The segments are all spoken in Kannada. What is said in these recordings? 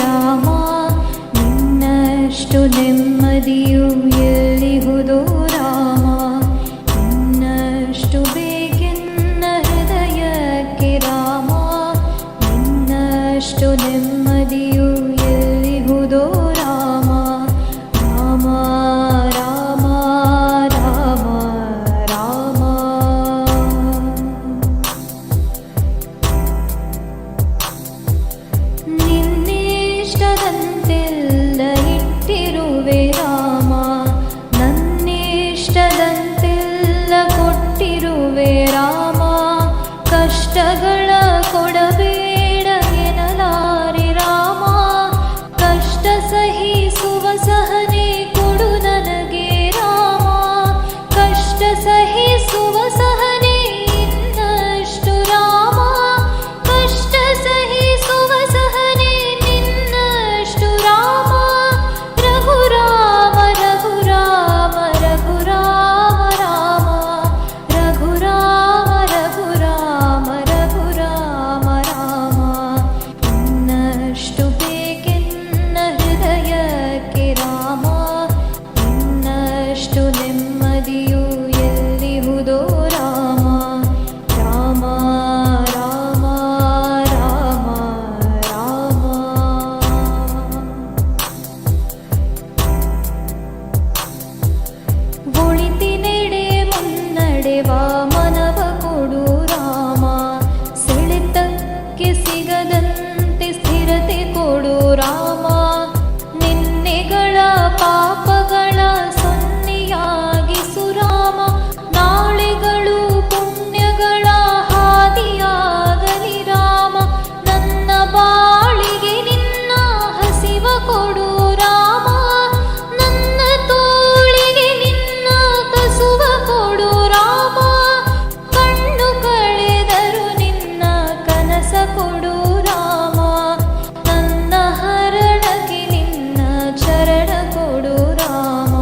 ರಾಮ ನಿನ್ನಷ್ಟು ನೆಮ್ಮದಿಯು ಎಲ್ಲಿಹುದೋ ರಾಮ ನಿನ್ನಷ್ಟು ಬೇಕೆನ್ನ ಹೃದಯಕ್ಕೆ ರಾಮ ನಿನ್ನಷ್ಟು ನೆಮ್ಮದಿಯು ಎಲ್ಲಿಹುದೋ ರಾಮ ರಾಮ ರಾಮ ರಾಮ ರಾಮ ನಿನ್ನಿಷ್ಟದಂತೆಲ್ಲ ಇಟ್ಟಿರುವೆ ರಾಮ ನನ್ನಿಷ್ಟದಂತೆಲ್ಲ ಕೊಟ್ಟಿರುವೆ ರಾಮ ಕಷ್ಟಗಳ ಕೊಡಬೇಡ ಎನ್ನಲಾರೆ ರಾಮ ಕಷ್ಟ ಸಹಿಸುವ ಸಹನೆ ಕೊಡು ನನಗೆ ರಾಮ ಕಷ್ಟ ಸಹಿಸುವ ಸಹನೆ ಇನ್ನಷ್ಟು ರಾಮ ಕಷ್ಟ ಸಹಿಸುವ ಸಹನೆ ನಿನ್ನಷ್ಟು ರಾಮ ರಘುರಾಮ ರಘುರಾಮ ರಘುರಾಮ ರಾಮ ರಘುರಾಮ ರಘುರಾಮ ರಘುರಾಮ ರಾಮ ಇನ್ನಷ್ಟು ಬೇಕೆನ್ನ ಹೃದಯಕ್ಕೆ ರಾಮ ಇನ್ನಷ್ಟು ನೆಮ್ಮದಿಯು ಎಲ್ಲಿಹುದೋ ರಾಮ ರಾಮ ರಾಮ ರಾಮ ರಾಮ ಒಳಿತಿನೆಡೆ ಮುನ್ನಡೆವ ಮನವ ಕೊಡು ರಾಮ ಸೆಳೆತಕ್ಕೆ ಸಿಗದಂತೆ ಸ್ಥಿರತೆ ಕೊಡು ರಾಮ ನಿನ್ನೆಗಳ ಪಾಪಗಳ ಸೊನ್ನೆಯಾಗಿಸು ರಾಮ ನಾಳೆಗಳು ಪುಣ್ಯಗಳ ಹಾದಿಯಾಗಲಿ ರಾಮ ನನ್ನ ಬಾಳಿಗೆ ನಿನ್ನ ಹಸಿವ ಕೊಡು ರಾಮ ನನ್ನ ತೋಳಿಗೆ ನಿನ್ನ ಕಸುವ ಕೊಡು ರಾಮ ಕಣ್ಣು ಕಳೆದರು ನಿನ್ನ ಕನಸ ಕೊಡು ರಾಮ ನನ್ನ ಹರಣಕ್ಕೆ ನಿನ್ನ ಚರಣ ಕೊಡು ರಾಮ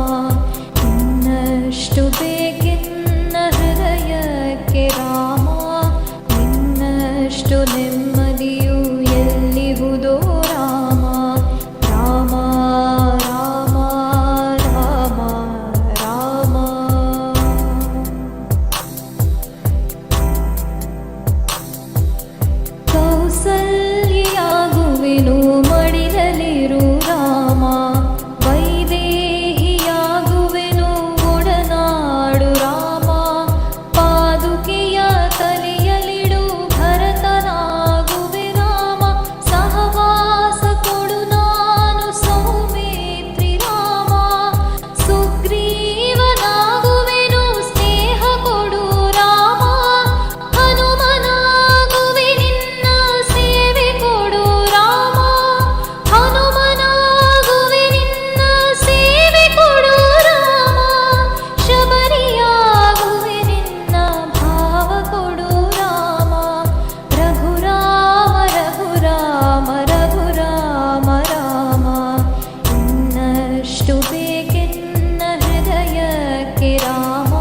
ಇನ್ನಷ್ಟು ಬೇಕೆನ್ನ ಹೃದಯಕ್ಕೆ ರಾಮ ಇನ್ನಷ್ಟು ನೆಮ್ಮದಿಯು ಎಲ್ಲಿಹುದೋ ರಾಮ ರಾಮ ರಾಮ ರಾಮ ರಾಮ ಕೌಸಲ್ಯಾಗುವೆನು ಮಡಿಲಲಿರು ರಾಮ ವೈದೇಹಿಯಾಗುವೆನು ಒಡನಾಡು ರಾಮ ಪಾದುಕೆಯ ತಲೆಯಲಿಡು ಭರತನಾಗುವೆ ರಾಮ ಸಹವಾಸ ಕೊಡು ನಾನು ಸೌಮಿತ್ರಿ ರಾಮ ಸುಗ್ರೀವನಾಗುವೆನು ಸ್ನೇಹ ಕೊಡು ರಾಮ ಹನುಮನಾಗುವೆ ನಿನ್ನ ಸೇವೆ ಕೊಡು ರಾಮ ಹನುಮನಾಗುವೆ ನಿನ್ನ ಸೇವೆ ಕೊಡು ರಾಮ ಶಬರಿಯಾಗುವೆ ನಿನ್ನ ಭಾವ ಕೊಡು ರಾಮ ರಘುರಾಮ ರಘುರಾಮ ರಘುರಾಮ ರಾಮ ಇನ್ನಷ್ಟು ಬೇಕೆನ್ನ ಹೃದಯಕ್ಕೆ ರಾಮ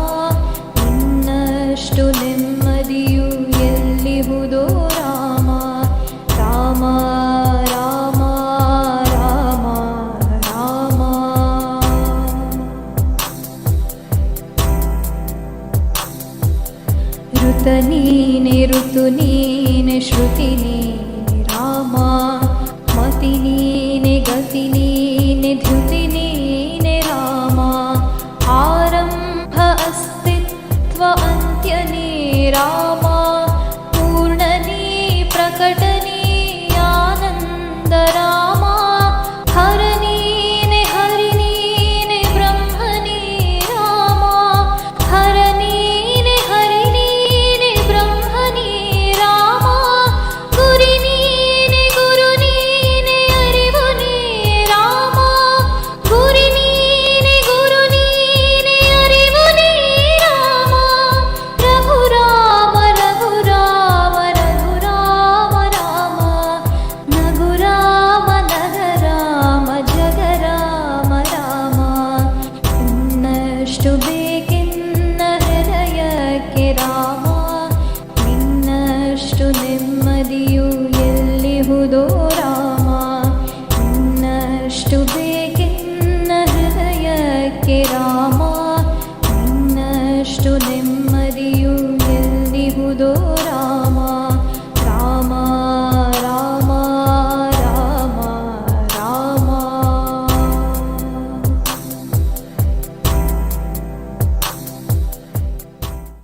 ಇನ್ನಷ್ಟು ನೆಮ್ಮದಿಯು ಎಲ್ಲಿಹುದೋ ರಾಮ ರಾಮ ರಾಮ ರಾಮ ರಾಮ ಋತ ನೀನೆ ಋತು ನೀನೆ ಶ್ರುತಿ ನೀನೆ ರಾಮ ಮತಿ ನೀನೆ ಗತಿ ನೀನೆ ಧೃತಿ ನೀನೆ ರಾಮ ಆರಂಭ ಅಸ್ತಿತ್ವ ಅಂತ್ಯ ನೀ ರಾಮ ಪೂರ್ಣ ನೀ ಪ್ರಕಟ ನೀ ಆನಂದ ರಾಮ ಹರ ನೀನೆ ಹರಿ ನೀನೆ ಬ್ರಹ್ಮ ನೀ ರಾಮ ಹರ ನೀನೆ ಹರಿ ನೀನೆ ಬ್ರಹ್ಮ ನೀ ರಾಮ ಗುರು ಜಗಕ್ಕೆ ರಾಮ